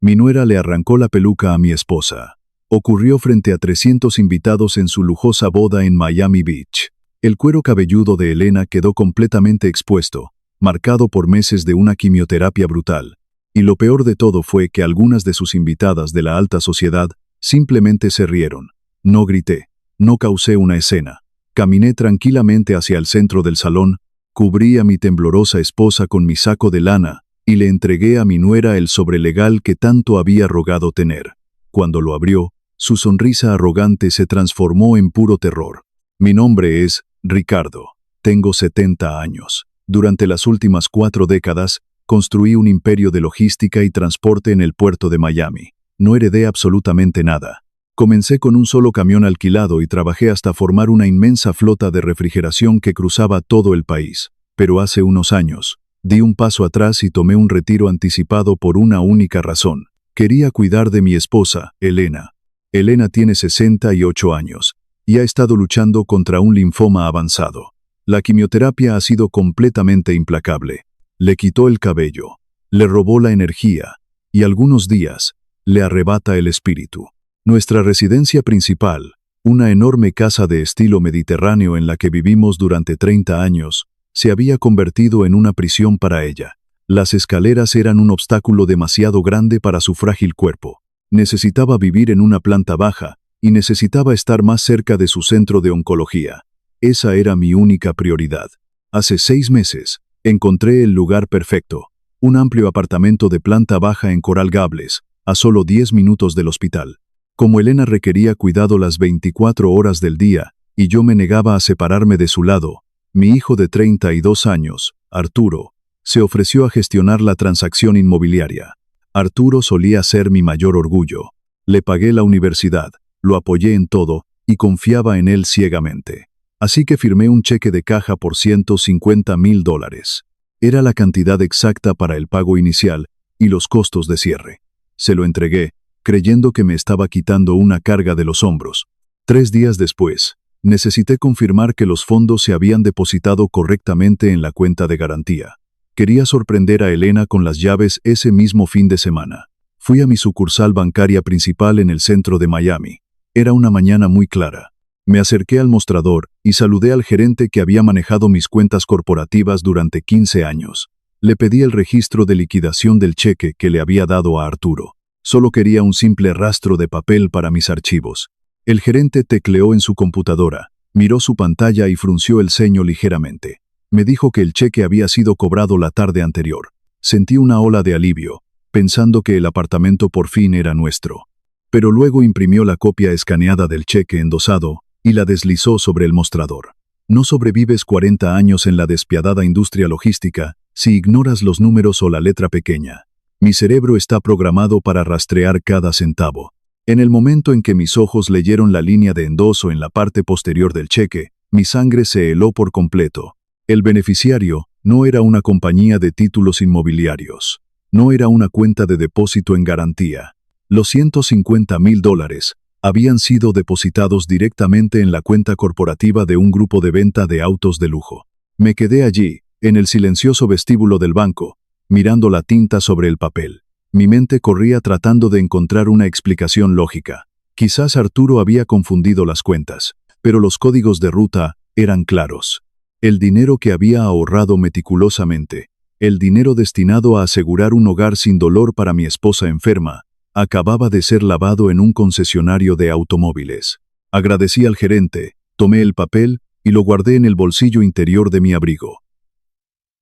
Mi nuera le arrancó la peluca a mi esposa. Ocurrió frente a 300 invitados en su lujosa boda en Miami Beach. El cuero cabelludo de Elena quedó completamente expuesto, marcado por meses de una quimioterapia brutal. Y lo peor de todo fue que algunas de sus invitadas de la alta sociedad simplemente se rieron. No grité, no causé una escena. Caminé tranquilamente hacia el centro del salón, cubrí a mi temblorosa esposa con mi saco de lana y le entregué a mi nuera el sobrelegal que tanto había rogado tener. Cuando lo abrió, su sonrisa arrogante se transformó en puro terror. Mi nombre es Ricardo. Tengo 70 años. Durante las últimas 4 décadas, construí un imperio de logística y transporte en el puerto de Miami. No heredé absolutamente nada. Comencé con un solo camión alquilado y trabajé hasta formar una inmensa flota de refrigeración que cruzaba todo el país. Pero hace unos años, di un paso atrás y tomé un retiro anticipado por una única razón. Quería cuidar de mi esposa, Elena. Elena tiene 68 años y ha estado luchando contra un linfoma avanzado. La quimioterapia ha sido completamente implacable. Le quitó el cabello, le robó la energía y algunos días le arrebata el espíritu. Nuestra residencia principal, una enorme casa de estilo mediterráneo en la que vivimos durante 30 años, se había convertido en una prisión para ella. Las escaleras eran un obstáculo demasiado grande para su frágil cuerpo. Necesitaba vivir en una planta baja y necesitaba estar más cerca de su centro de oncología. Esa era mi única prioridad. Hace 6 meses, encontré el lugar perfecto, un amplio apartamento de planta baja en Coral Gables, a solo 10 minutos del hospital. Como Elena requería cuidado las 24 horas del día y yo me negaba a separarme de su lado, mi hijo de 32 años, Arturo, se ofreció a gestionar la transacción inmobiliaria. Arturo solía ser mi mayor orgullo. Le pagué la universidad, lo apoyé en todo y confiaba en él ciegamente. Así que firmé un cheque de caja por $150,000. Era la cantidad exacta para el pago inicial y los costos de cierre. Se lo entregué, creyendo que me estaba quitando una carga de los hombros. 3 días después, necesité confirmar que los fondos se habían depositado correctamente en la cuenta de garantía. Quería sorprender a Elena con las llaves ese mismo fin de semana. Fui a mi sucursal bancaria principal en el centro de Miami. Era una mañana muy clara. Me acerqué al mostrador y saludé al gerente que había manejado mis cuentas corporativas durante 15 años. Le pedí el registro de liquidación del cheque que le había dado a Arturo. Solo quería un simple rastro de papel para mis archivos. El gerente tecleó en su computadora, miró su pantalla y frunció el ceño ligeramente. Me dijo que el cheque había sido cobrado la tarde anterior. Sentí una ola de alivio, pensando que el apartamento por fin era nuestro. Pero luego imprimió la copia escaneada del cheque endosado y la deslizó sobre el mostrador. No sobrevives 40 años en la despiadada industria logística si ignoras los números o la letra pequeña. Mi cerebro está programado para rastrear cada centavo. En el momento en que mis ojos leyeron la línea de endoso en la parte posterior del cheque, mi sangre se heló por completo. El beneficiario no era una compañía de títulos inmobiliarios. No era una cuenta de depósito en garantía. Los $150,000 habían sido depositados directamente en la cuenta corporativa de un grupo de venta de autos de lujo. Me quedé allí, en el silencioso vestíbulo del banco, mirando la tinta sobre el papel. Mi mente corría tratando de encontrar una explicación lógica. Quizás Arturo había confundido las cuentas, pero los códigos de ruta eran claros. El dinero que había ahorrado meticulosamente, el dinero destinado a asegurar un hogar sin dolor para mi esposa enferma, acababa de ser lavado en un concesionario de automóviles. Agradecí al gerente, tomé el papel y lo guardé en el bolsillo interior de mi abrigo.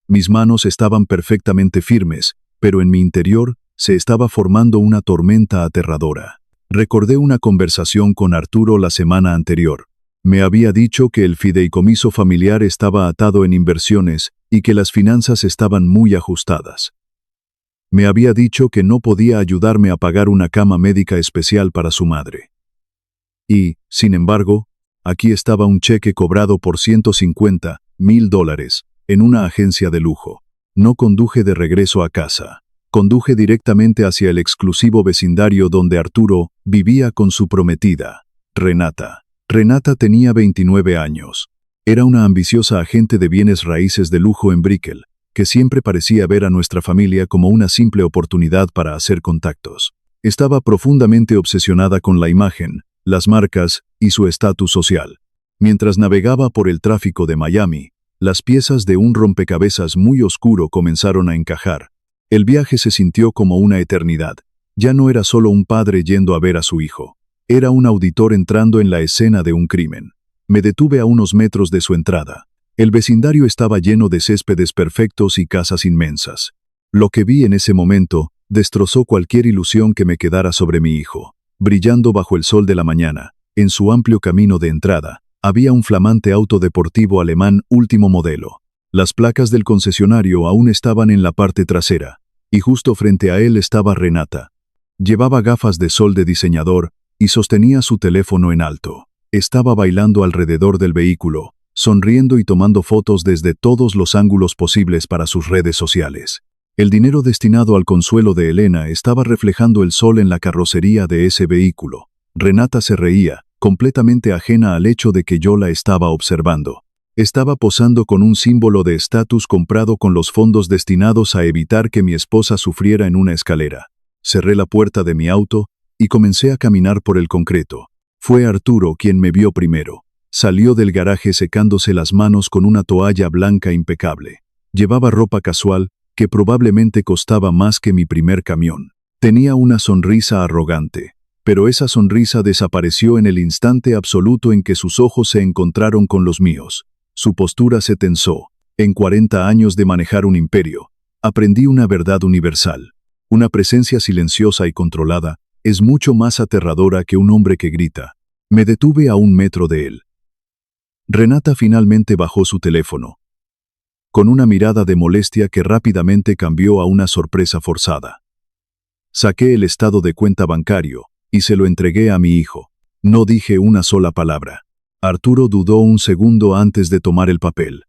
Mis manos estaban perfectamente firmes, pero en mi interior se estaba formando una tormenta aterradora. Recordé una conversación con Arturo la semana anterior. Me había dicho que el fideicomiso familiar estaba atado en inversiones y que las finanzas estaban muy ajustadas. Me había dicho que no podía ayudarme a pagar una cama médica especial para su madre. Y, sin embargo, aquí estaba un cheque cobrado por $150,000 en una agencia de lujo. No conduje de regreso a casa. Conduje directamente hacia el exclusivo vecindario donde Arturo vivía con su prometida, Renata. Renata tenía 29 años. Era una ambiciosa agente de bienes raíces de lujo en Brickell, que siempre parecía ver a nuestra familia como una simple oportunidad para hacer contactos. Estaba profundamente obsesionada con la imagen, las marcas y su estatus social. Mientras navegaba por el tráfico de Miami, las piezas de un rompecabezas muy oscuro comenzaron a encajar. El viaje se sintió como una eternidad. Ya no era solo un padre yendo a ver a su hijo. Era un auditor entrando en la escena de un crimen. Me detuve a unos metros de su entrada. El vecindario estaba lleno de céspedes perfectos y casas inmensas. Lo que vi en ese momento destrozó cualquier ilusión que me quedara sobre mi hijo. Brillando bajo el sol de la mañana, en su amplio camino de entrada, había un flamante auto deportivo alemán último modelo. Las placas del concesionario aún estaban en la parte trasera, y justo frente a él estaba Renata. Llevaba gafas de sol de diseñador y sostenía su teléfono en alto. Estaba bailando alrededor del vehículo, sonriendo y tomando fotos desde todos los ángulos posibles para sus redes sociales. El dinero destinado al consuelo de Elena estaba reflejando el sol en la carrocería de ese vehículo. Renata se reía, completamente ajena al hecho de que yo la estaba observando. Estaba posando con un símbolo de estatus comprado con los fondos destinados a evitar que mi esposa sufriera en una escalera. Cerré la puerta de mi auto y comencé a caminar por el concreto. Fue Arturo quien me vio primero. Salió del garaje secándose las manos con una toalla blanca impecable. Llevaba ropa casual que probablemente costaba más que mi primer camión. Tenía una sonrisa arrogante, pero esa sonrisa desapareció en el instante absoluto en que sus ojos se encontraron con los míos. Su postura se tensó. En 40 años de manejar un imperio, aprendí una verdad universal. Una presencia silenciosa y controlada es mucho más aterradora que un hombre que grita. Me detuve a 1 metro de él. Renata finalmente bajó su teléfono, con una mirada de molestia que rápidamente cambió a una sorpresa forzada. Saqué el estado de cuenta bancario y se lo entregué a mi hijo. No dije una sola palabra. Arturo dudó un segundo antes de tomar el papel.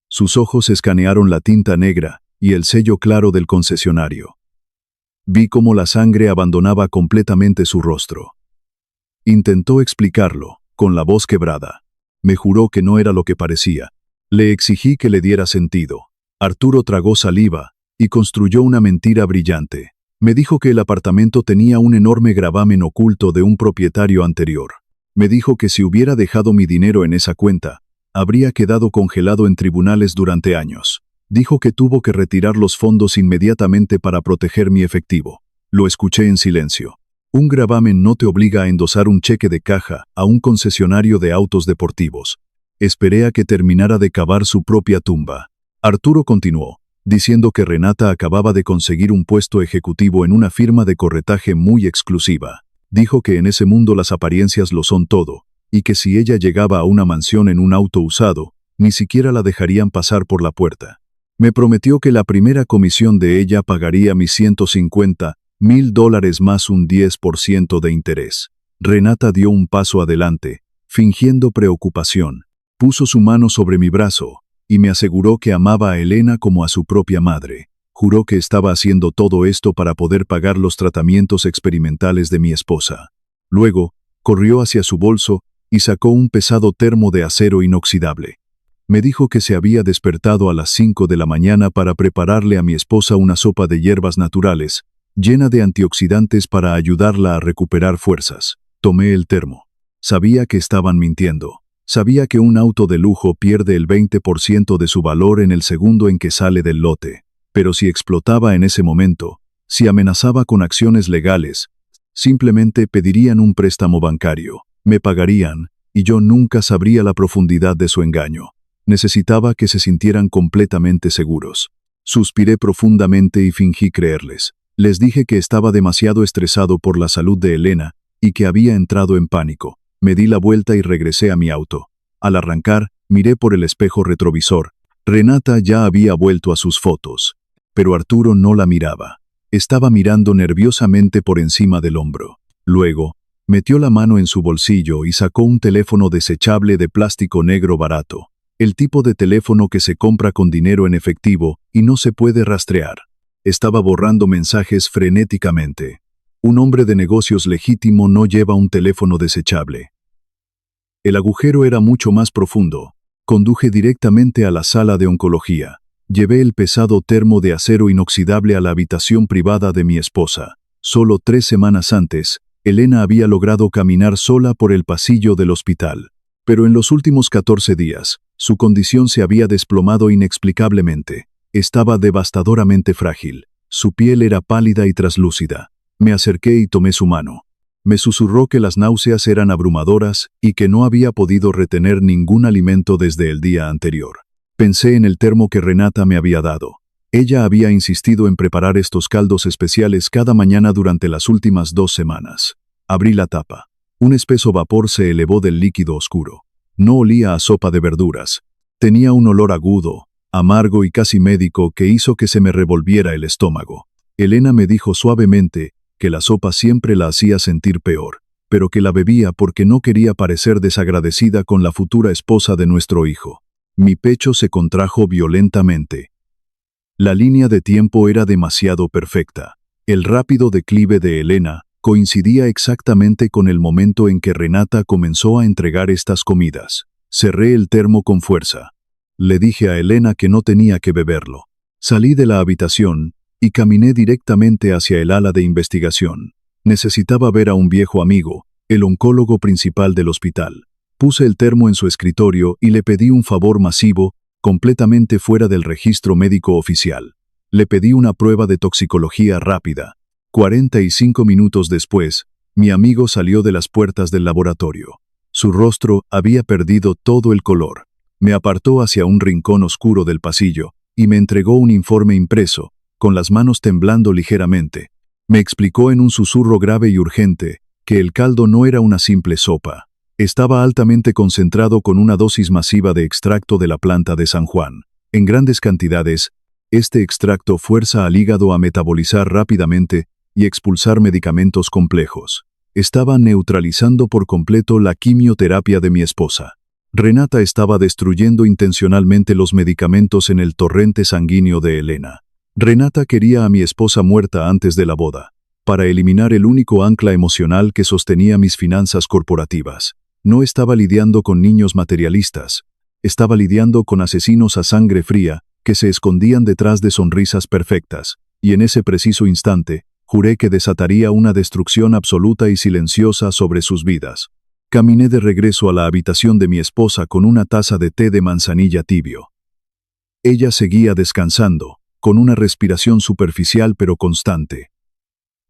Sus ojos escanearon la tinta negra y el sello claro del concesionario. Vi cómo la sangre abandonaba completamente su rostro. Intentó explicarlo, con la voz quebrada. Me juró que no era lo que parecía. Le exigí que le diera sentido. Arturo tragó saliva y construyó una mentira brillante. Me dijo que el apartamento tenía un enorme gravamen oculto de un propietario anterior. Me dijo que si hubiera dejado mi dinero en esa cuenta, habría quedado congelado en tribunales durante años. Dijo que tuvo que retirar los fondos inmediatamente para proteger mi efectivo. Lo escuché en silencio. Un gravamen no te obliga a endosar un cheque de caja a un concesionario de autos deportivos. Esperé a que terminara de cavar su propia tumba. Arturo continuó, diciendo que Renata acababa de conseguir un puesto ejecutivo en una firma de corretaje muy exclusiva. Dijo que en ese mundo las apariencias lo son todo, y que si ella llegaba a una mansión en un auto usado, ni siquiera la dejarían pasar por la puerta. Me prometió que la primera comisión de ella pagaría mis $150,000 más un 10% de interés. Renata dio un paso adelante, fingiendo preocupación. Puso su mano sobre mi brazo y me aseguró que amaba a Elena como a su propia madre. Juró que estaba haciendo todo esto para poder pagar los tratamientos experimentales de mi esposa. Luego, corrió hacia su bolso y sacó un pesado termo de acero inoxidable. Me dijo que se había despertado a las 5 de la mañana para prepararle a mi esposa una sopa de hierbas naturales, llena de antioxidantes para ayudarla a recuperar fuerzas. Tomé el termo. Sabía que estaban mintiendo. Sabía que un auto de lujo pierde el 20% de su valor en el segundo en que sale del lote. Pero si explotaba en ese momento, si amenazaba con acciones legales, simplemente pedirían un préstamo bancario, me pagarían, y yo nunca sabría la profundidad de su engaño. Necesitaba que se sintieran completamente seguros. Suspiré profundamente y fingí creerles. Les dije que estaba demasiado estresado por la salud de Elena y que había entrado en pánico. Me di la vuelta y regresé a mi auto. Al arrancar, miré por el espejo retrovisor. Renata ya había vuelto a sus fotos, pero Arturo no la miraba. Estaba mirando nerviosamente por encima del hombro. Luego, metió la mano en su bolsillo y sacó un teléfono desechable de plástico negro barato. El tipo de teléfono que se compra con dinero en efectivo y no se puede rastrear. Estaba borrando mensajes frenéticamente. Un hombre de negocios legítimo no lleva un teléfono desechable. El agujero era mucho más profundo. Conduje directamente a la sala de oncología. Llevé el pesado termo de acero inoxidable a la habitación privada de mi esposa. Solo 3 semanas antes, Elena había logrado caminar sola por el pasillo del hospital. Pero en los últimos 14 días, su condición se había desplomado inexplicablemente. Estaba devastadoramente frágil. Su piel era pálida y traslúcida. Me acerqué y tomé su mano. Me susurró que las náuseas eran abrumadoras y que no había podido retener ningún alimento desde el día anterior. Pensé en el termo que Renata me había dado. Ella había insistido en preparar estos caldos especiales cada mañana durante las últimas 2 semanas. Abrí la tapa. Un espeso vapor se elevó del líquido oscuro. No olía a sopa de verduras. Tenía un olor agudo, amargo y casi médico que hizo que se me revolviera el estómago. Elena me dijo suavemente que la sopa siempre la hacía sentir peor, pero que la bebía porque no quería parecer desagradecida con la futura esposa de nuestro hijo. Mi pecho se contrajo violentamente. La línea de tiempo era demasiado perfecta. El rápido declive de Elena coincidía exactamente con el momento en que Renata comenzó a entregar estas comidas. Cerré el termo con fuerza. Le dije a Elena que no tenía que beberlo. Salí de la habitación y caminé directamente hacia el ala de investigación. Necesitaba ver a un viejo amigo, el oncólogo principal del hospital. Puse el termo en su escritorio y le pedí un favor masivo, completamente fuera del registro médico oficial. Le pedí una prueba de toxicología rápida. 45 minutos después, mi amigo salió de las puertas del laboratorio. Su rostro había perdido todo el color. Me apartó hacia un rincón oscuro del pasillo y me entregó un informe impreso, con las manos temblando ligeramente. Me explicó en un susurro grave y urgente que el caldo no era una simple sopa. Estaba altamente concentrado con una dosis masiva de extracto de la planta de San Juan. En grandes cantidades, este extracto fuerza al hígado a metabolizar rápidamente y expulsar medicamentos complejos. Estaba neutralizando por completo la quimioterapia de mi esposa. Renata estaba destruyendo intencionalmente los medicamentos en el torrente sanguíneo de Elena. Renata quería a mi esposa muerta antes de la boda, para eliminar el único ancla emocional que sostenía mis finanzas corporativas. No estaba lidiando con niños materialistas, estaba lidiando con asesinos a sangre fría que se escondían detrás de sonrisas perfectas, y en ese preciso instante, juré que desataría una destrucción absoluta y silenciosa sobre sus vidas. Caminé de regreso a la habitación de mi esposa con una taza de té de manzanilla tibio. Ella seguía descansando, con una respiración superficial pero constante.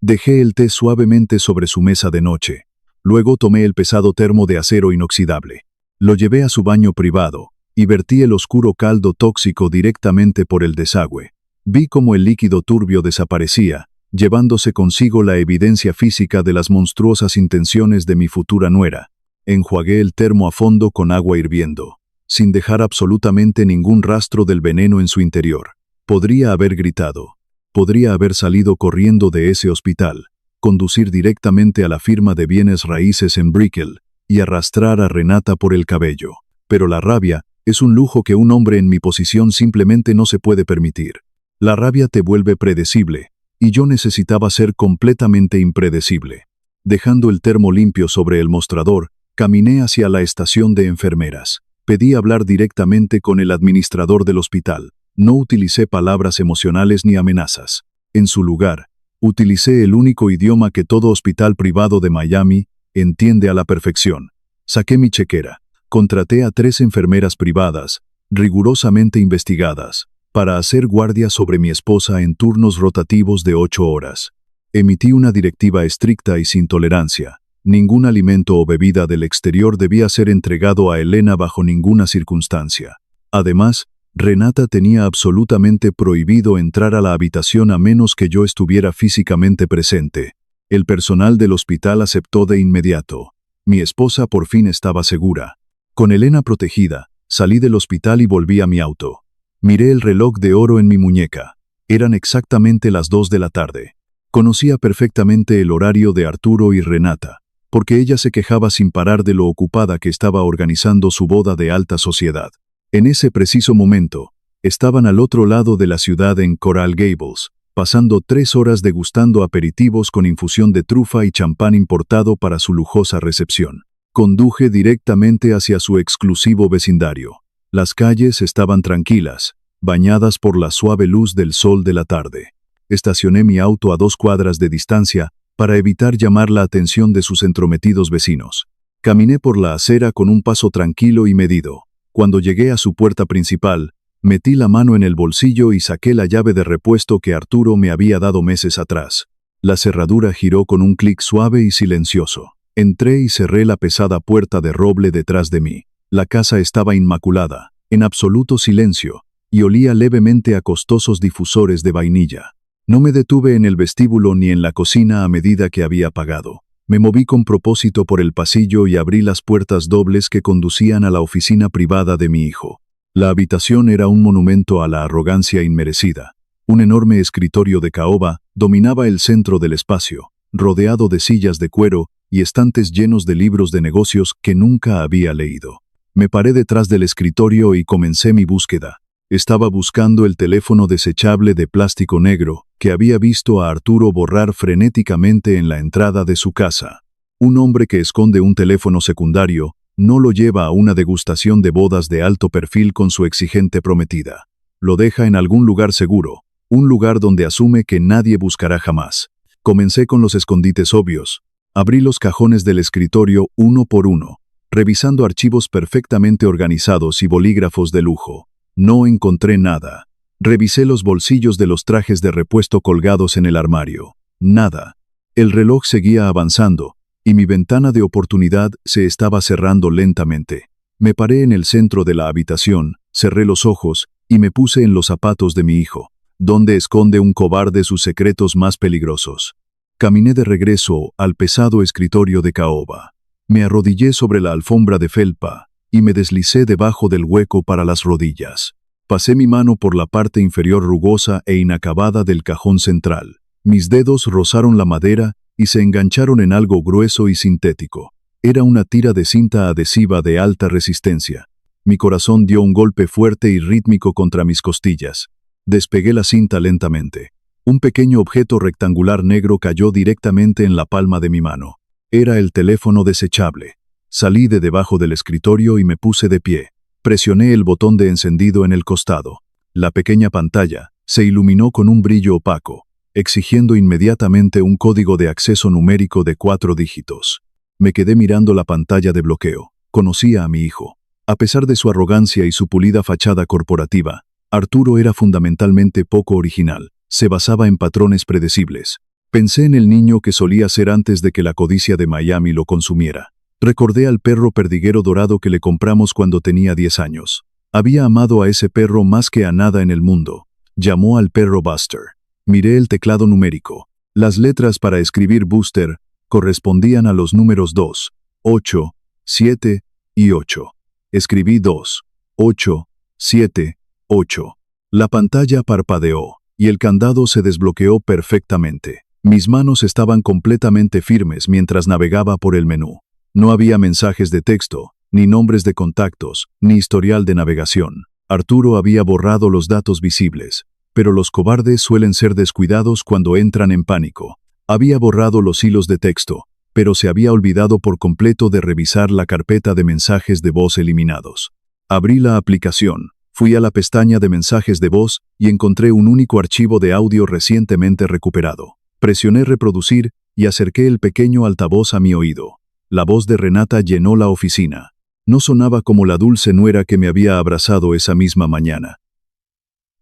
Dejé el té suavemente sobre su mesa de noche. Luego tomé el pesado termo de acero inoxidable. Lo llevé a su baño privado y vertí el oscuro caldo tóxico directamente por el desagüe. Vi cómo el líquido turbio desaparecía, llevándose consigo la evidencia física de las monstruosas intenciones de mi futura nuera. Enjuagué el termo a fondo con agua hirviendo, sin dejar absolutamente ningún rastro del veneno en su interior. Podría haber gritado. Podría haber salido corriendo de ese hospital, conducir directamente a la firma de bienes raíces en Brickell y arrastrar a Renata por el cabello. Pero la rabia es un lujo que un hombre en mi posición simplemente no se puede permitir. La rabia te vuelve predecible, y yo necesitaba ser completamente impredecible. Dejando el termo limpio sobre el mostrador, caminé hacia la estación de enfermeras. Pedí hablar directamente con el administrador del hospital. No utilicé palabras emocionales ni amenazas. En su lugar, utilicé el único idioma que todo hospital privado de Miami entiende a la perfección. Saqué mi chequera. Contraté a 3 enfermeras privadas, rigurosamente investigadas, para hacer guardia sobre mi esposa en turnos rotativos de 8 horas. Emití una directiva estricta y sin tolerancia. Ningún alimento o bebida del exterior debía ser entregado a Elena bajo ninguna circunstancia. Además, Renata tenía absolutamente prohibido entrar a la habitación a menos que yo estuviera físicamente presente. El personal del hospital aceptó de inmediato. Mi esposa por fin estaba segura. Con Elena protegida, salí del hospital y volví a mi auto. Miré el reloj de oro en mi muñeca. Eran exactamente las 2 de la tarde. Conocía perfectamente el horario de Arturo y Renata, porque ella se quejaba sin parar de lo ocupada que estaba organizando su boda de alta sociedad. En ese preciso momento, estaban al otro lado de la ciudad en Coral Gables, pasando 3 horas degustando aperitivos con infusión de trufa y champán importado para su lujosa recepción. Conduje directamente hacia su exclusivo vecindario. Las calles estaban tranquilas, bañadas por la suave luz del sol de la tarde. Estacioné mi auto a 2 cuadras de distancia para evitar llamar la atención de sus entrometidos vecinos. Caminé por la acera con un paso tranquilo y medido. Cuando llegué a su puerta principal, metí la mano en el bolsillo y saqué la llave de repuesto que Arturo me había dado meses atrás. La cerradura giró con un clic suave y silencioso. Entré y cerré la pesada puerta de roble detrás de mí. La casa estaba inmaculada, en absoluto silencio, y olía levemente a costosos difusores de vainilla. No me detuve en el vestíbulo ni en la cocina a medida que había pagado. Me moví con propósito por el pasillo y abrí las puertas dobles que conducían a la oficina privada de mi hijo. La habitación era un monumento a la arrogancia inmerecida. Un enorme escritorio de caoba dominaba el centro del espacio, rodeado de sillas de cuero y estantes llenos de libros de negocios que nunca había leído. Me paré detrás del escritorio y comencé mi búsqueda. Estaba buscando el teléfono desechable de plástico negro que había visto a Arturo borrar frenéticamente en la entrada de su casa. Un hombre que esconde un teléfono secundario no lo lleva a una degustación de bodas de alto perfil con su exigente prometida. Lo deja en algún lugar seguro, un lugar donde asume que nadie buscará jamás. Comencé con los escondites obvios. Abrí los cajones del escritorio uno por uno, revisando archivos perfectamente organizados y bolígrafos de lujo. No encontré nada. Revisé los bolsillos de los trajes de repuesto colgados en el armario. Nada. El reloj seguía avanzando, y mi ventana de oportunidad se estaba cerrando lentamente. Me paré en el centro de la habitación, cerré los ojos y me puse en los zapatos de mi hijo, donde esconde un cobarde sus secretos más peligrosos. Caminé de regreso al pesado escritorio de caoba. Me arrodillé sobre la alfombra de felpa y me deslicé debajo del hueco para las rodillas. Pasé mi mano por la parte inferior rugosa e inacabada del cajón central. Mis dedos rozaron la madera y se engancharon en algo grueso y sintético. Era una tira de cinta adhesiva de alta resistencia. Mi corazón dio un golpe fuerte y rítmico contra mis costillas. Despegué la cinta lentamente. Un pequeño objeto rectangular negro cayó directamente en la palma de mi mano. Era el teléfono desechable. Salí de debajo del escritorio y me puse de pie. Presioné el botón de encendido en el costado. La pequeña pantalla se iluminó con un brillo opaco, exigiendo inmediatamente un código de acceso numérico de 4 dígitos. Me quedé mirando la pantalla de bloqueo. Conocía a mi hijo. A pesar de su arrogancia y su pulida fachada corporativa, Arturo era fundamentalmente poco original. Se basaba en patrones predecibles. Pensé en el niño que solía ser antes de que la codicia de Miami lo consumiera. Recordé al perro perdiguero dorado que le compramos cuando tenía 10 años. Había amado a ese perro más que a nada en el mundo. Llamó al perro Buster. Miré el teclado numérico. Las letras para escribir Buster correspondían a los números 2, 8, 7 y 8. Escribí 2, 8, 7, 8. La pantalla parpadeó y el candado se desbloqueó perfectamente. Mis manos estaban completamente firmes mientras navegaba por el menú. No había mensajes de texto, ni nombres de contactos, ni historial de navegación. Arturo había borrado los datos visibles, pero los cobardes suelen ser descuidados cuando entran en pánico. Había borrado los hilos de texto, pero se había olvidado por completo de revisar la carpeta de mensajes de voz eliminados. Abrí la aplicación, fui a la pestaña de mensajes de voz y encontré un único archivo de audio recientemente recuperado. Presioné reproducir y acerqué el pequeño altavoz a mi oído. La voz de Renata llenó la oficina. No sonaba como la dulce nuera que me había abrazado esa misma mañana.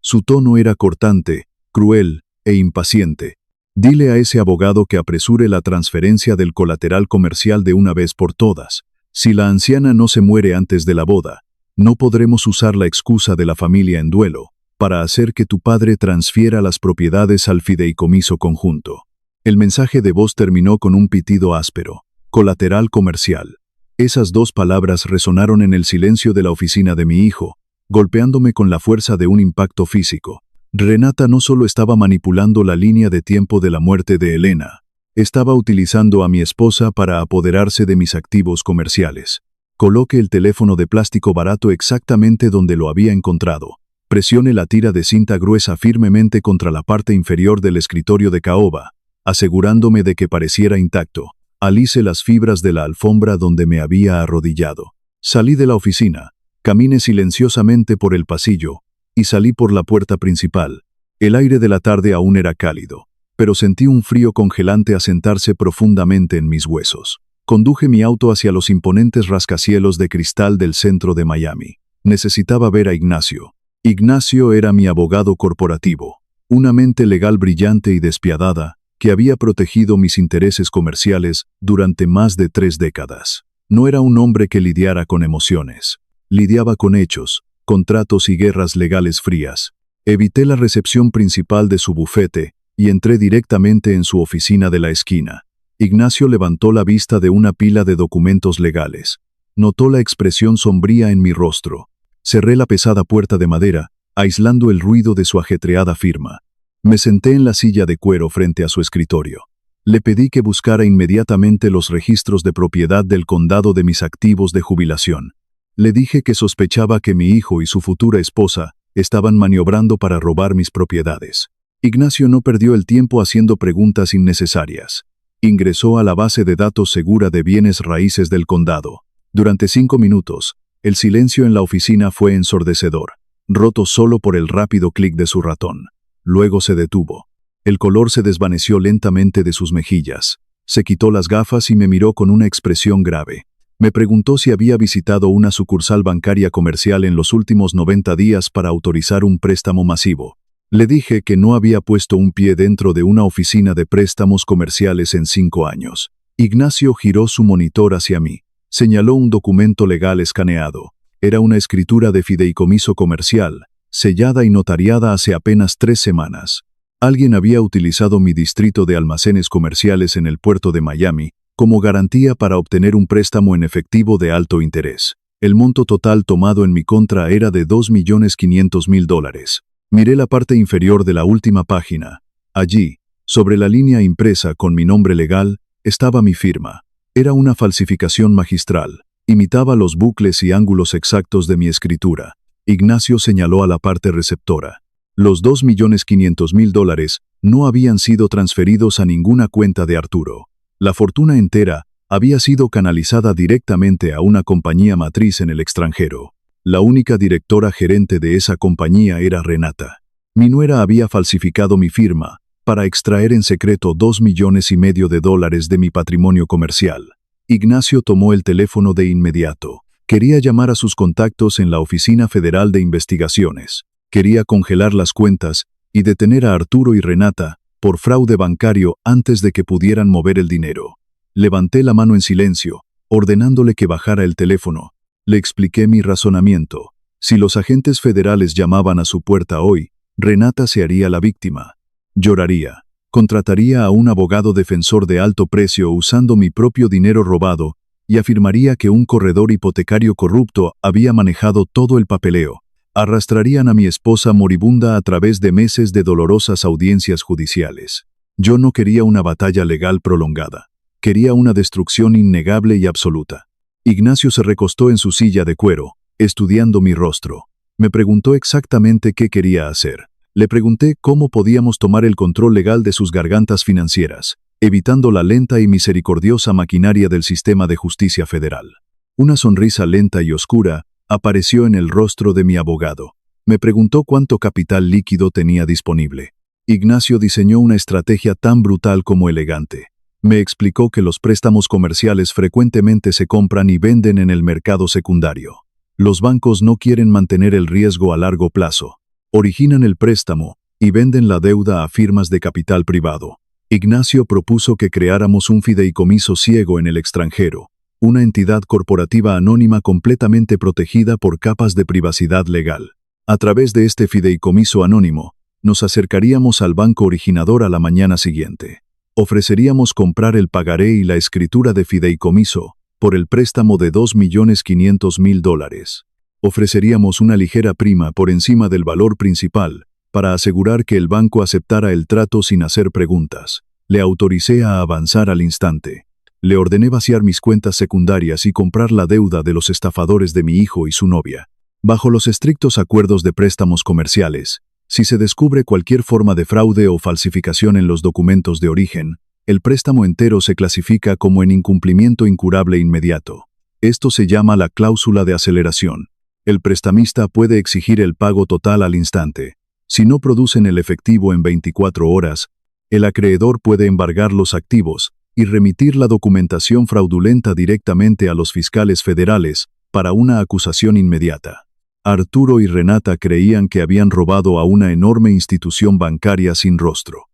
Su tono era cortante, cruel e impaciente. Dile a ese abogado que apresure la transferencia del colateral comercial de una vez por todas. Si la anciana no se muere antes de la boda, no podremos usar la excusa de la familia en duelo para hacer que tu padre transfiera las propiedades al fideicomiso conjunto. El mensaje de voz terminó con un pitido áspero. Colateral comercial. Esas 2 palabras resonaron en el silencio de la oficina de mi hijo, golpeándome con la fuerza de un impacto físico. Renata no solo estaba manipulando la línea de tiempo de la muerte de Elena, estaba utilizando a mi esposa para apoderarse de mis activos comerciales. Coloque el teléfono de plástico barato exactamente donde lo había encontrado. Presione la tira de cinta gruesa firmemente contra la parte inferior del escritorio de caoba, asegurándome de que pareciera intacto. Alicé las fibras de la alfombra donde me había arrodillado. Salí de la oficina, caminé silenciosamente por el pasillo, y salí por la puerta principal. El aire de la tarde aún era cálido, pero sentí un frío congelante asentarse profundamente en mis huesos. Conduje mi auto hacia los imponentes rascacielos de cristal del centro de Miami. Necesitaba ver a Ignacio. Ignacio era mi abogado corporativo, una mente legal brillante y despiadada que había protegido mis intereses comerciales durante más de 3 décadas. No era un hombre que lidiara con emociones. Lidiaba con hechos, contratos y guerras legales frías. Evité la recepción principal de su bufete y entré directamente en su oficina de la esquina. Ignacio levantó la vista de una pila de documentos legales. Notó la expresión sombría en mi rostro. Cerré la pesada puerta de madera, aislando el ruido de su ajetreada firma. Me senté en la silla de cuero frente a su escritorio. Le pedí que buscara inmediatamente los registros de propiedad del condado de mis activos de jubilación. Le dije que sospechaba que mi hijo y su futura esposa estaban maniobrando para robar mis propiedades. Ignacio no perdió el tiempo haciendo preguntas innecesarias. Ingresó a la base de datos segura de bienes raíces del condado. Durante 5 minutos, el silencio en la oficina fue ensordecedor, roto solo por el rápido clic de su ratón. Luego se detuvo. El color se desvaneció lentamente de sus mejillas. Se quitó las gafas y me miró con una expresión grave. Me preguntó si había visitado una sucursal bancaria comercial en los últimos 90 días para autorizar un préstamo masivo. Le dije que no había puesto un pie dentro de una oficina de préstamos comerciales en 5 años. Ignacio giró su monitor hacia mí. Señaló un documento legal escaneado. Era una escritura de fideicomiso comercial, sellada y notariada hace apenas 3 semanas. Alguien había utilizado mi distrito de almacenes comerciales en el puerto de Miami como garantía para obtener un préstamo en efectivo de alto interés. El monto total tomado en mi contra era de $2.500.000. Miré la parte inferior de la última página. Allí, sobre la línea impresa con mi nombre legal, estaba mi firma. Era una falsificación magistral. Imitaba los bucles y ángulos exactos de mi escritura. Ignacio señaló a la parte receptora. Los $2.500.000 no habían sido transferidos a ninguna cuenta de Arturo. La fortuna entera había sido canalizada directamente a una compañía matriz en el extranjero. La única directora gerente de esa compañía era Renata. Mi nuera había falsificado mi firma para extraer en secreto $2,5 millones de mi patrimonio comercial. Ignacio tomó el teléfono de inmediato. Quería llamar a sus contactos en la Oficina Federal de Investigaciones. Quería congelar las cuentas y detener a Arturo y Renata por fraude bancario antes de que pudieran mover el dinero. Levanté la mano en silencio, ordenándole que bajara el teléfono. Le expliqué mi razonamiento. Si los agentes federales llamaban a su puerta hoy, Renata se haría la víctima. Lloraría. Contrataría a un abogado defensor de alto precio usando mi propio dinero robado y afirmaría que un corredor hipotecario corrupto había manejado todo el papeleo. Arrastrarían a mi esposa moribunda a través de meses de dolorosas audiencias judiciales. Yo no quería una batalla legal prolongada. Quería una destrucción innegable y absoluta. Ignacio se recostó en su silla de cuero, estudiando mi rostro. Me preguntó exactamente qué quería hacer. Le pregunté cómo podíamos tomar el control legal de sus gargantas financieras, evitando la lenta y misericordiosa maquinaria del sistema de justicia federal. Una sonrisa lenta y oscura apareció en el rostro de mi abogado. Me preguntó cuánto capital líquido tenía disponible. Ignacio diseñó una estrategia tan brutal como elegante. Me explicó que los préstamos comerciales frecuentemente se compran y venden en el mercado secundario. Los bancos no quieren mantener el riesgo a largo plazo. Originan el préstamo y venden la deuda a firmas de capital privado. Ignacio propuso que creáramos un fideicomiso ciego en el extranjero, una entidad corporativa anónima completamente protegida por capas de privacidad legal. A través de este fideicomiso anónimo, nos acercaríamos al banco originador a la mañana siguiente. Ofreceríamos comprar el pagaré y la escritura de fideicomiso por el préstamo de $2,500,000. Ofreceríamos una ligera prima por encima del valor principal para asegurar que el banco aceptara el trato sin hacer preguntas. Le autoricé a avanzar al instante. Le ordené vaciar mis cuentas secundarias y comprar la deuda de los estafadores de mi hijo y su novia. Bajo los estrictos acuerdos de préstamos comerciales, si se descubre cualquier forma de fraude o falsificación en los documentos de origen, el préstamo entero se clasifica como en incumplimiento incurable inmediato. Esto se llama la cláusula de aceleración. El prestamista puede exigir el pago total al instante. Si no producen el efectivo en 24 horas, el acreedor puede embargar los activos y remitir la documentación fraudulenta directamente a los fiscales federales para una acusación inmediata. Arturo y Renata creían que habían robado a una enorme institución bancaria sin rostro.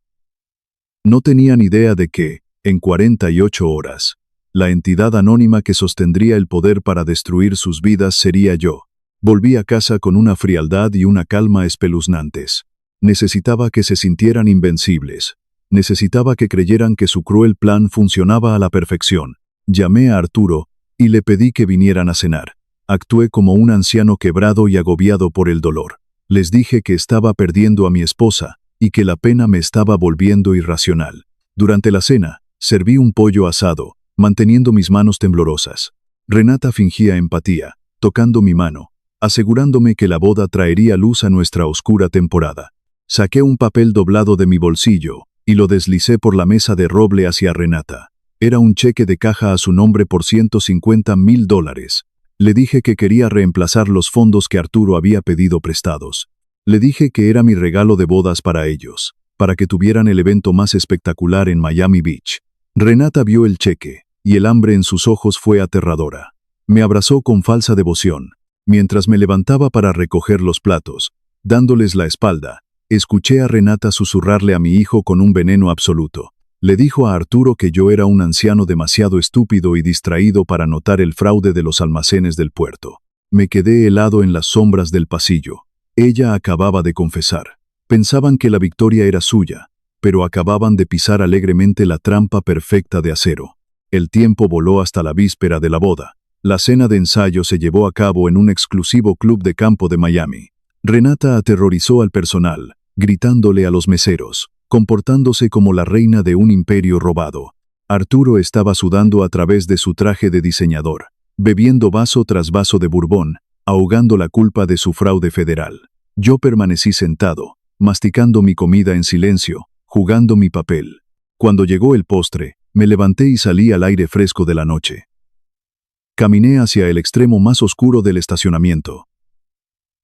No tenían idea de que, en 48 horas, la entidad anónima que sostendría el poder para destruir sus vidas sería yo. Volví a casa con una frialdad y una calma espeluznantes. Necesitaba que se sintieran invencibles. Necesitaba que creyeran que su cruel plan funcionaba a la perfección. Llamé a Arturo y le pedí que vinieran a cenar. Actué como un anciano quebrado y agobiado por el dolor. Les dije que estaba perdiendo a mi esposa y que la pena me estaba volviendo irracional. Durante la cena, serví un pollo asado, manteniendo mis manos temblorosas. Renata fingía empatía, tocando mi mano, asegurándome que la boda traería luz a nuestra oscura temporada. Saqué un papel doblado de mi bolsillo y lo deslicé por la mesa de roble hacia Renata. Era un cheque de caja a su nombre por $150,000. Le dije que quería reemplazar los fondos que Arturo había pedido prestados. Le dije que era mi regalo de bodas para ellos, para que tuvieran el evento más espectacular en Miami Beach. Renata vio el cheque, y el hambre en sus ojos fue aterradora. Me abrazó con falsa devoción. Mientras me levantaba para recoger los platos, dándoles la espalda, escuché a Renata susurrarle a mi hijo con un veneno absoluto. Le dijo a Arturo que yo era un anciano demasiado estúpido y distraído para notar el fraude de los almacenes del puerto. Me quedé helado en las sombras del pasillo. Ella acababa de confesar. Pensaban que la victoria era suya, pero acababan de pisar alegremente la trampa perfecta de acero. El tiempo voló hasta la víspera de la boda. La cena de ensayo se llevó a cabo en un exclusivo club de campo de Miami. Renata aterrorizó al personal, gritándole a los meseros, comportándose como la reina de un imperio robado. Arturo estaba sudando a través de su traje de diseñador, bebiendo vaso tras vaso de bourbon, ahogando la culpa de su fraude federal. Yo permanecí sentado, masticando mi comida en silencio, jugando mi papel. Cuando llegó el postre, me levanté y salí al aire fresco de la noche. Caminé hacia el extremo más oscuro del estacionamiento.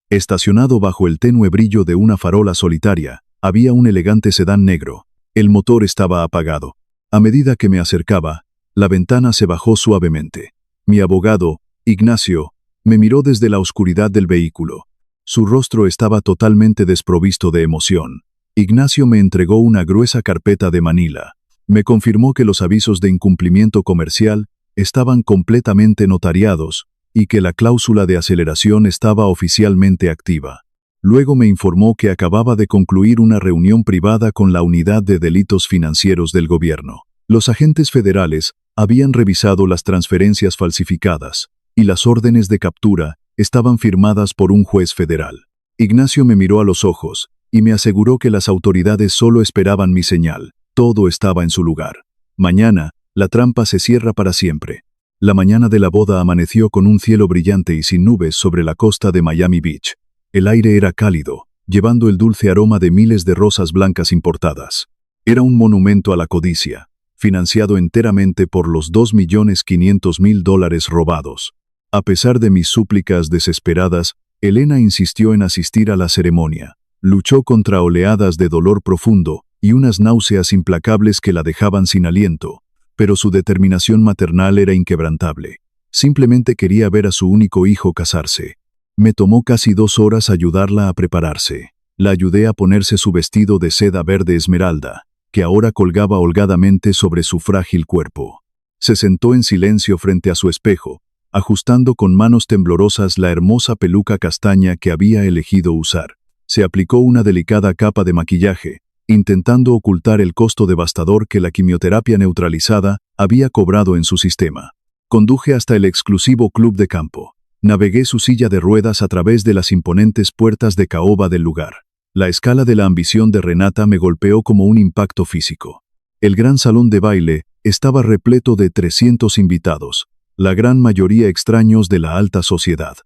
Estacionado bajo el tenue brillo de una farola solitaria, había un elegante sedán negro. El motor estaba apagado. A medida que me acercaba, la ventana se bajó suavemente. Mi abogado, Ignacio, me miró desde la oscuridad del vehículo. Su rostro estaba totalmente desprovisto de emoción. Ignacio me entregó una gruesa carpeta de Manila. Me confirmó que los avisos de incumplimiento comercial estaban completamente notariados y que la cláusula de aceleración estaba oficialmente activa. Luego me informó que acababa de concluir una reunión privada con la Unidad de Delitos Financieros del gobierno. Los agentes federales habían revisado las transferencias falsificadas y las órdenes de captura estaban firmadas por un juez federal. Ignacio me miró a los ojos y me aseguró que las autoridades solo esperaban mi señal. Todo estaba en su lugar. Mañana, la trampa se cierra para siempre. La mañana de la boda amaneció con un cielo brillante y sin nubes sobre la costa de Miami Beach. El aire era cálido, llevando el dulce aroma de miles de rosas blancas importadas. Era un monumento a la codicia, financiado enteramente por los $2,500,000 robados. A pesar de mis súplicas desesperadas, Elena insistió en asistir a la ceremonia. Luchó contra oleadas de dolor profundo y unas náuseas implacables que la dejaban sin aliento, pero su determinación maternal era inquebrantable. Simplemente quería ver a su único hijo casarse. Me tomó casi 2 horas ayudarla a prepararse. La ayudé a ponerse su vestido de seda verde esmeralda, que ahora colgaba holgadamente sobre su frágil cuerpo. Se sentó en silencio frente a su espejo, ajustando con manos temblorosas la hermosa peluca castaña que había elegido usar. Se aplicó una delicada capa de maquillaje, intentando ocultar el costo devastador que la quimioterapia neutralizada había cobrado en su sistema. Conduje hasta el exclusivo club de campo. Navegué su silla de ruedas a través de las imponentes puertas de caoba del lugar. La escala de la ambición de Renata me golpeó como un impacto físico. El gran salón de baile estaba repleto de 300 invitados, la gran mayoría extraños de la alta sociedad.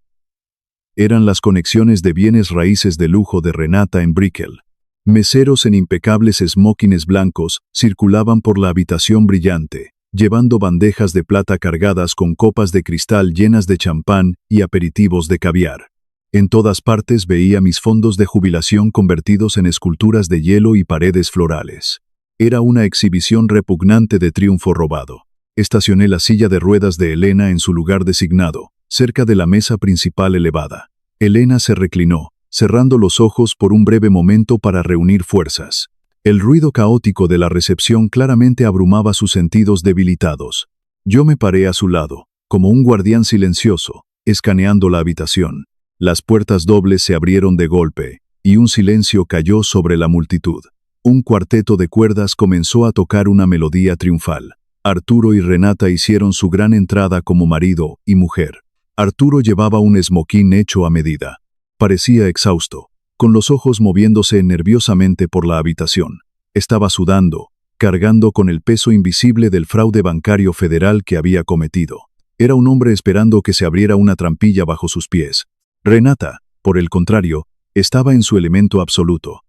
Eran las conexiones de bienes raíces de lujo de Renata en Brickell. Meseros en impecables smokines blancos circulaban por la habitación brillante, llevando bandejas de plata cargadas con copas de cristal llenas de champán y aperitivos de caviar. En todas partes veía mis fondos de jubilación convertidos en esculturas de hielo y paredes florales. Era una exhibición repugnante de triunfo robado. Estacioné la silla de ruedas de Elena en su lugar designado, cerca de la mesa principal elevada. Elena se reclinó, cerrando los ojos por un breve momento para reunir fuerzas. El ruido caótico de la recepción claramente abrumaba sus sentidos debilitados. Yo me paré a su lado, como un guardián silencioso, escaneando la habitación. Las puertas dobles se abrieron de golpe, y un silencio cayó sobre la multitud. Un cuarteto de cuerdas comenzó a tocar una melodía triunfal. Arturo y Renata hicieron su gran entrada como marido y mujer. Arturo llevaba un esmoquín hecho a medida. Parecía exhausto, con los ojos moviéndose nerviosamente por la habitación. Estaba sudando, cargando con el peso invisible del fraude bancario federal que había cometido. Era un hombre esperando que se abriera una trampilla bajo sus pies. Renata, por el contrario, estaba en su elemento absoluto.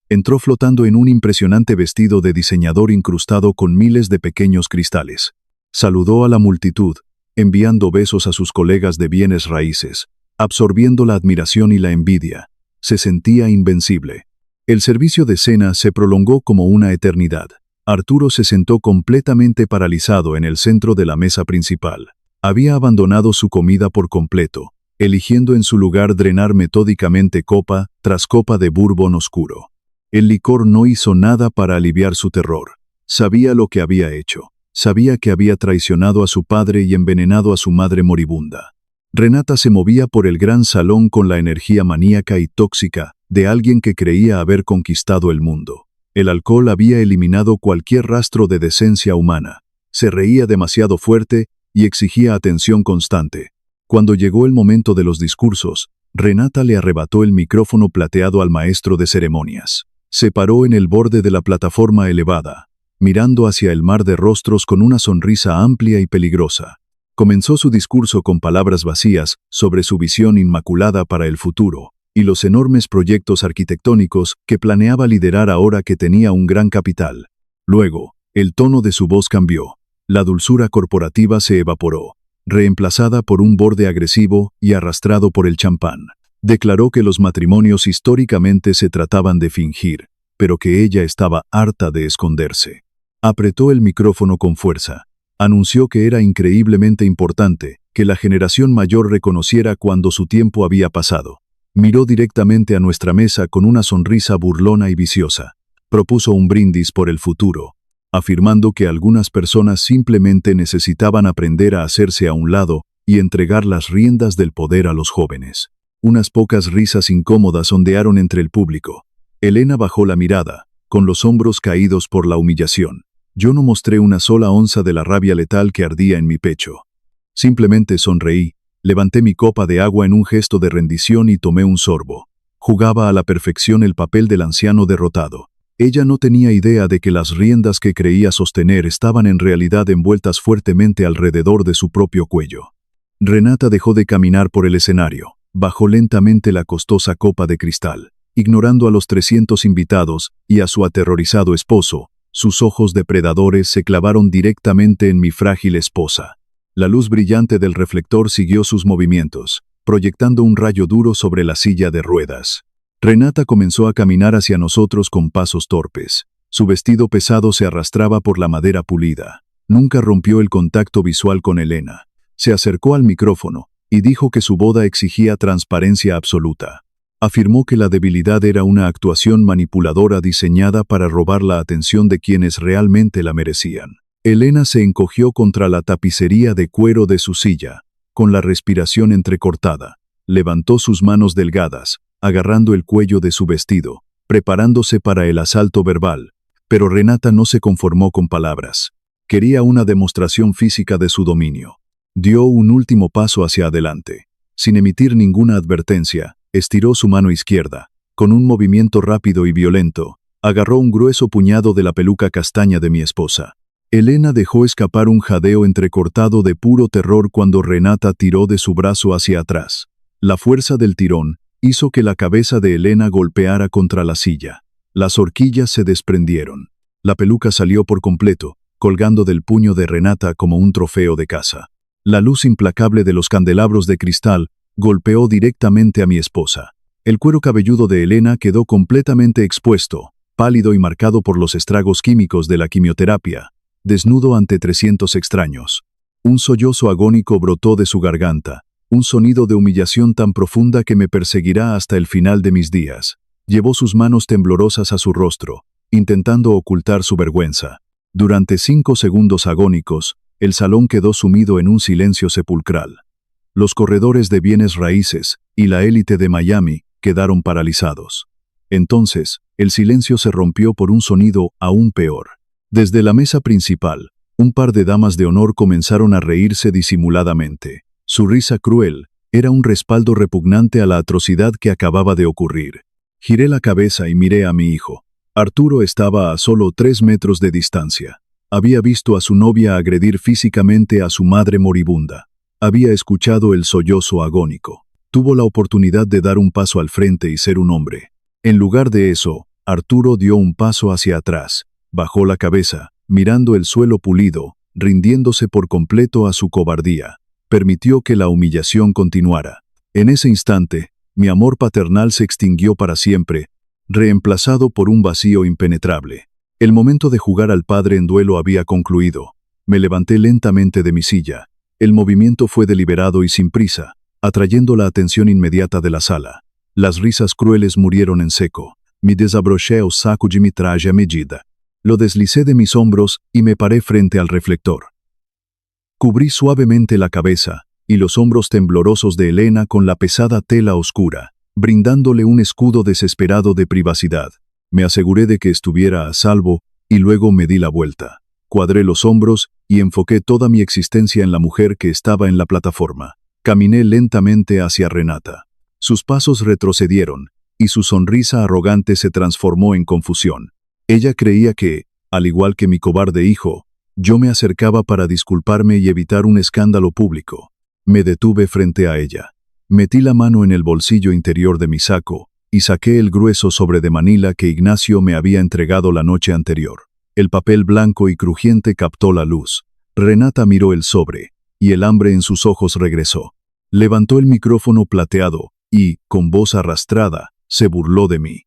Entró flotando en un impresionante vestido de diseñador incrustado con miles de pequeños cristales. Saludó a la multitud, enviando besos a sus colegas de bienes raíces, absorbiendo la admiración y la envidia. Se sentía invencible. El servicio de cena se prolongó como una eternidad. Arturo se sentó completamente paralizado en el centro de la mesa principal. Había abandonado su comida por completo, eligiendo en su lugar drenar metódicamente copa tras copa de bourbon oscuro. El licor no hizo nada para aliviar su terror. Sabía lo que había hecho. Sabía que había traicionado a su padre y envenenado a su madre moribunda. Renata se movía por el gran salón con la energía maníaca y tóxica de alguien que creía haber conquistado el mundo. El alcohol había eliminado cualquier rastro de decencia humana. Se reía demasiado fuerte y exigía atención constante. Cuando llegó el momento de los discursos, Renata le arrebató el micrófono plateado al maestro de ceremonias. Se paró en el borde de la plataforma elevada, mirando hacia el mar de rostros con una sonrisa amplia y peligrosa. Comenzó su discurso con palabras vacías sobre su visión inmaculada para el futuro y los enormes proyectos arquitectónicos que planeaba liderar ahora que tenía un gran capital. Luego, el tono de su voz cambió. La dulzura corporativa se evaporó, reemplazada por un borde agresivo y arrastrado por el champán. Declaró que los matrimonios históricamente se trataban de fingir, pero que ella estaba harta de esconderse. Apretó el micrófono con fuerza. Anunció que era increíblemente importante que la generación mayor reconociera cuando su tiempo había pasado. Miró directamente a nuestra mesa con una sonrisa burlona y viciosa. Propuso un brindis por el futuro, afirmando que algunas personas simplemente necesitaban aprender a hacerse a un lado y entregar las riendas del poder a los jóvenes. Unas pocas risas incómodas ondearon entre el público. Elena bajó la mirada, con los hombros caídos por la humillación. Yo no mostré una sola onza de la rabia letal que ardía en mi pecho. Simplemente sonreí, levanté mi copa de agua en un gesto de rendición y tomé un sorbo. Jugaba a la perfección el papel del anciano derrotado. Ella no tenía idea de que las riendas que creía sostener estaban en realidad envueltas fuertemente alrededor de su propio cuello. Renata dejó de caminar por el escenario. Bajó lentamente la costosa copa de cristal, ignorando a los 300 invitados y a su aterrorizado esposo. Sus ojos depredadores se clavaron directamente en mi frágil esposa. La luz brillante del reflector siguió sus movimientos, proyectando un rayo duro sobre la silla de ruedas. Renata comenzó a caminar hacia nosotros con pasos torpes. Su vestido pesado se arrastraba por la madera pulida. Nunca rompió el contacto visual con Elena. Se acercó al micrófono y dijo que su boda exigía transparencia absoluta. Afirmó que la debilidad era una actuación manipuladora diseñada para robar la atención de quienes realmente la merecían. Elena se encogió contra la tapicería de cuero de su silla, con la respiración entrecortada. Levantó sus manos delgadas, agarrando el cuello de su vestido, preparándose para el asalto verbal. Pero Renata no se conformó con palabras. Quería una demostración física de su dominio. Dio un último paso hacia adelante. Sin emitir ninguna advertencia, estiró su mano izquierda. Con un movimiento rápido y violento, agarró un grueso puñado de la peluca castaña de mi esposa. Elena dejó escapar un jadeo entrecortado de puro terror cuando Renata tiró de su brazo hacia atrás. La fuerza del tirón hizo que la cabeza de Elena golpeara contra la silla. Las horquillas se desprendieron. La peluca salió por completo, colgando del puño de Renata como un trofeo de caza. La luz implacable de los candelabros de cristal golpeó directamente a mi esposa. El cuero cabelludo de Elena quedó completamente expuesto, pálido y marcado por los estragos químicos de la quimioterapia, desnudo ante 300 extraños. Un sollozo agónico brotó de su garganta, un sonido de humillación tan profunda que me perseguirá hasta el final de mis días. Llevó sus manos temblorosas a su rostro, intentando ocultar su vergüenza. Durante 5 segundos agónicos, el salón quedó sumido en un silencio sepulcral. Los corredores de bienes raíces y la élite de Miami quedaron paralizados. Entonces, el silencio se rompió por un sonido aún peor. Desde la mesa principal, un par de damas de honor comenzaron a reírse disimuladamente. Su risa cruel era un respaldo repugnante a la atrocidad que acababa de ocurrir. Giré la cabeza y miré a mi hijo. Arturo estaba a solo 3 metros de distancia. Había visto a su novia agredir físicamente a su madre moribunda. Había escuchado el sollozo agónico. Tuvo la oportunidad de dar un paso al frente y ser un hombre. En lugar de eso, Arturo dio un paso hacia atrás, bajó la cabeza, mirando el suelo pulido, rindiéndose por completo a su cobardía. Permitió que la humillación continuara. En ese instante, mi amor paternal se extinguió para siempre, reemplazado por un vacío impenetrable. El momento de jugar al padre en duelo había concluido. Me levanté lentamente de mi silla. El movimiento fue deliberado y sin prisa, atrayendo la atención inmediata de la sala. Las risas crueles murieron en seco. Me desabroché o saco de mi traje a medida. Lo deslicé de mis hombros y me paré frente al reflector. Cubrí suavemente la cabeza y los hombros temblorosos de Elena con la pesada tela oscura, brindándole un escudo desesperado de privacidad. Me aseguré de que estuviera a salvo y luego me di la vuelta. Cuadré los hombros y enfoqué toda mi existencia en la mujer que estaba en la plataforma. Caminé lentamente hacia Renata. Sus pasos retrocedieron y su sonrisa arrogante se transformó en confusión. Ella creía que, al igual que mi cobarde hijo, yo me acercaba para disculparme y evitar un escándalo público. Me detuve frente a ella. Metí la mano en el bolsillo interior de mi saco y saqué el grueso sobre de Manila que Ignacio me había entregado la noche anterior. El papel blanco y crujiente captó la luz. Renata miró el sobre, y el hambre en sus ojos regresó. Levantó el micrófono plateado y, con voz arrastrada, se burló de mí.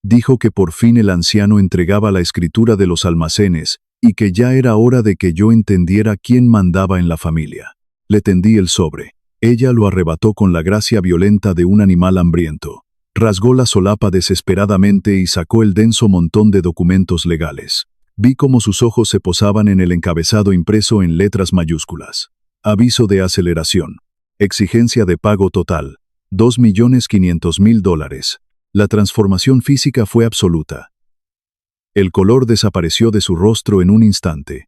Dijo que por fin el anciano entregaba la escritura de los almacenes y que ya era hora de que yo entendiera quién mandaba en la familia. Le tendí el sobre. Ella lo arrebató con la gracia violenta de un animal hambriento. Rasgó la solapa desesperadamente y sacó el denso montón de documentos legales. Vi cómo sus ojos se posaban en el encabezado impreso en letras mayúsculas. Aviso de aceleración. Exigencia de pago total. $2.500.000. La transformación física fue absoluta. El color desapareció de su rostro en un instante.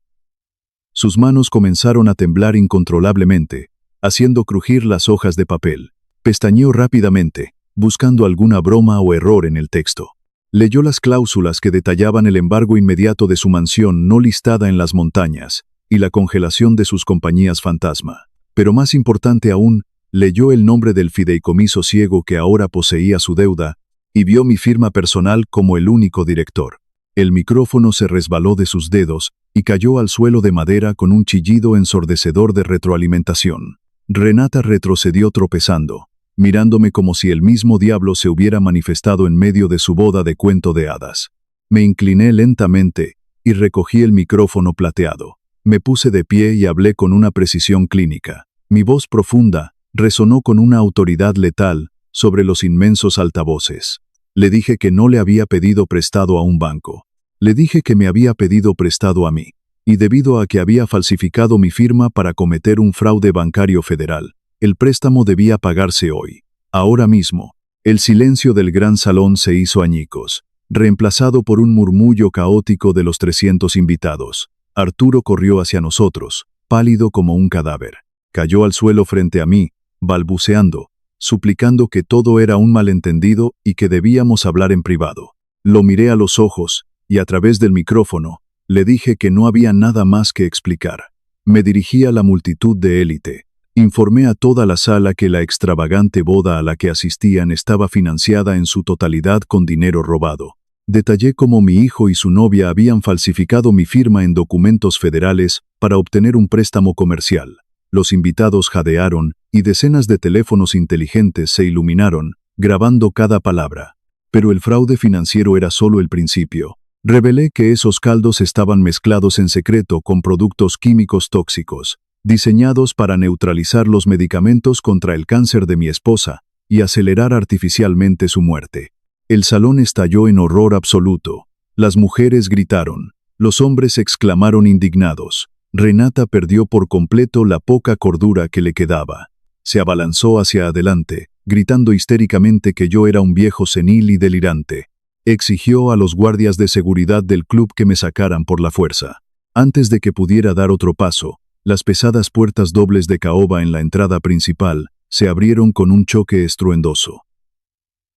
Sus manos comenzaron a temblar incontrolablemente, haciendo crujir las hojas de papel. Pestañeó rápidamente, buscando alguna broma o error en el texto. Leyó las cláusulas que detallaban el embargo inmediato de su mansión no listada en las montañas y la congelación de sus compañías fantasma. Pero más importante aún, leyó el nombre del fideicomiso ciego que ahora poseía su deuda y vio mi firma personal como el único director. El micrófono se resbaló de sus dedos y cayó al suelo de madera con un chillido ensordecedor de retroalimentación. Renata retrocedió tropezando, mirándome como si el mismo diablo se hubiera manifestado en medio de su boda de cuento de hadas. Me incliné lentamente y recogí el micrófono plateado. Me puse de pie y hablé con una precisión clínica. Mi voz profunda resonó con una autoridad letal sobre los inmensos altavoces. Le dije que no le había pedido prestado a un banco. Le dije que me había pedido prestado a mí. Y debido a que había falsificado mi firma para cometer un fraude bancario federal, el préstamo debía pagarse hoy. Ahora mismo. El silencio del gran salón se hizo añicos, reemplazado por un murmullo caótico de los 300 invitados. Arturo corrió hacia nosotros, pálido como un cadáver. Cayó al suelo frente a mí, balbuceando, suplicando que todo era un malentendido y que debíamos hablar en privado. Lo miré a los ojos, y a través del micrófono, le dije que no había nada más que explicar. Me dirigí a la multitud de élite. Informé a toda la sala que la extravagante boda a la que asistían estaba financiada en su totalidad con dinero robado. Detallé cómo mi hijo y su novia habían falsificado mi firma en documentos federales para obtener un préstamo comercial. Los invitados jadearon y decenas de teléfonos inteligentes se iluminaron, grabando cada palabra. Pero el fraude financiero era solo el principio. Revelé que esos caldos estaban mezclados en secreto con productos químicos tóxicos, diseñados para neutralizar los medicamentos contra el cáncer de mi esposa y acelerar artificialmente su muerte. El salón estalló en horror absoluto. Las mujeres gritaron. Los hombres exclamaron indignados. Renata perdió por completo la poca cordura que le quedaba. Se abalanzó hacia adelante, gritando histéricamente que yo era un viejo senil y delirante. Exigió a los guardias de seguridad del club que me sacaran por la fuerza. Antes de que pudiera dar otro paso, las pesadas puertas dobles de caoba en la entrada principal se abrieron con un choque estruendoso.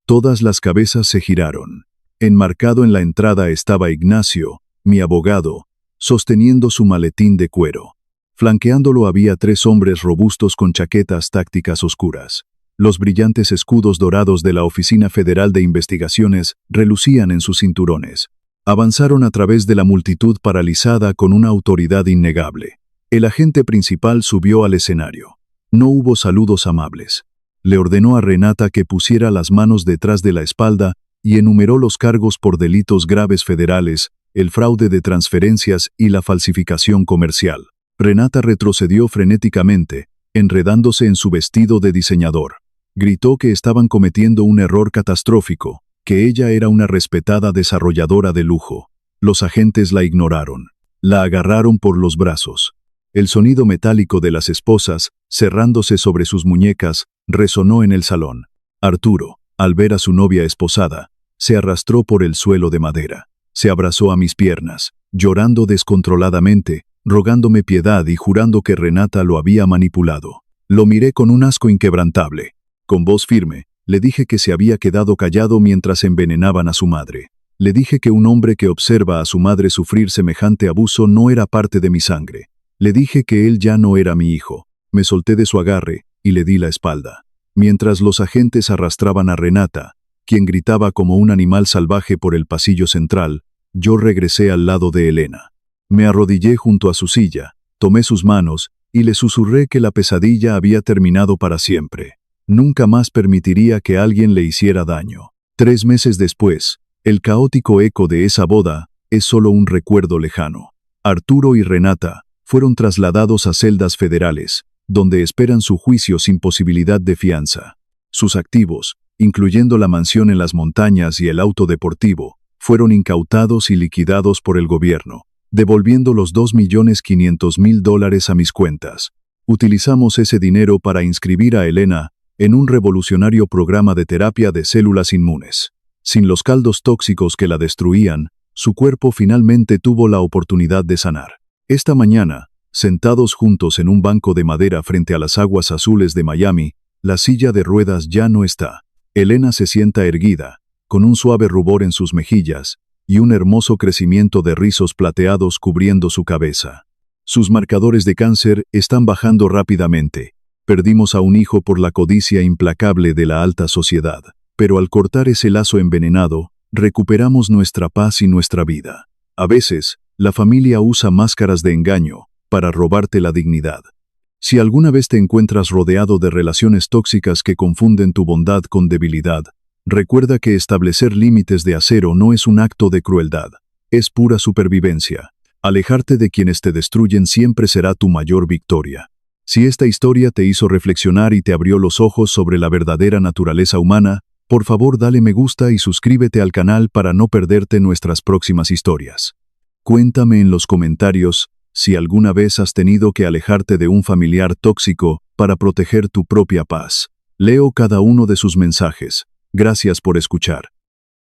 Todas las cabezas se giraron. Enmarcado en la entrada estaba Ignacio, mi abogado, sosteniendo su maletín de cuero. Flanqueándolo había 3 hombres robustos con chaquetas tácticas oscuras. Los brillantes escudos dorados de la Oficina Federal de Investigaciones relucían en sus cinturones. Avanzaron a través de la multitud paralizada con una autoridad innegable. El agente principal subió al escenario. No hubo saludos amables. Le ordenó a Renata que pusiera las manos detrás de la espalda y enumeró los cargos por delitos graves federales, el fraude de transferencias y la falsificación comercial. Renata retrocedió frenéticamente, enredándose en su vestido de diseñador. Gritó que estaban cometiendo un error catastrófico, que ella era una respetada desarrolladora de lujo. Los agentes la ignoraron. La agarraron por los brazos. El sonido metálico de las esposas, cerrándose sobre sus muñecas, resonó en el salón. Arturo, al ver a su novia esposada, se arrastró por el suelo de madera. Se abrazó a mis piernas, llorando descontroladamente, rogándome piedad y jurando que Renata lo había manipulado. Lo miré con un asco inquebrantable. Con voz firme, le dije que se había quedado callado mientras envenenaban a su madre. Le dije que un hombre que observa a su madre sufrir semejante abuso no era parte de mi sangre. Le dije que él ya no era mi hijo. Me solté de su agarre y le di la espalda. Mientras los agentes arrastraban a Renata, quien gritaba como un animal salvaje por el pasillo central, yo regresé al lado de Elena. Me arrodillé junto a su silla, tomé sus manos y le susurré que la pesadilla había terminado para siempre. Nunca más permitiría que alguien le hiciera daño. 3 meses después, el caótico eco de esa boda es solo un recuerdo lejano. Arturo y Renata fueron trasladados a celdas federales, donde esperan su juicio sin posibilidad de fianza. Sus activos, incluyendo la mansión en las montañas y el auto deportivo, fueron incautados y liquidados por el gobierno, devolviendo los $2.500.000 a mis cuentas. Utilizamos ese dinero para inscribir a Elena en un revolucionario programa de terapia de células inmunes. Sin los caldos tóxicos que la destruían, su cuerpo finalmente tuvo la oportunidad de sanar. Esta mañana, sentados juntos en un banco de madera frente a las aguas azules de Miami, la silla de ruedas ya no está. Elena se sienta erguida, con un suave rubor en sus mejillas y un hermoso crecimiento de rizos plateados cubriendo su cabeza. Sus marcadores de cáncer están bajando rápidamente. Perdimos a un hijo por la codicia implacable de la alta sociedad, pero al cortar ese lazo envenenado, recuperamos nuestra paz y nuestra vida. A veces, la familia usa máscaras de engaño para robarte la dignidad. Si alguna vez te encuentras rodeado de relaciones tóxicas que confunden tu bondad con debilidad, recuerda que establecer límites de acero no es un acto de crueldad, es pura supervivencia. Alejarte de quienes te destruyen siempre será tu mayor victoria. Si esta historia te hizo reflexionar y te abrió los ojos sobre la verdadera naturaleza humana, por favor dale me gusta y suscríbete al canal para no perderte nuestras próximas historias. Cuéntame en los comentarios si alguna vez has tenido que alejarte de un familiar tóxico para proteger tu propia paz. Leo cada uno de sus mensajes. Gracias por escuchar.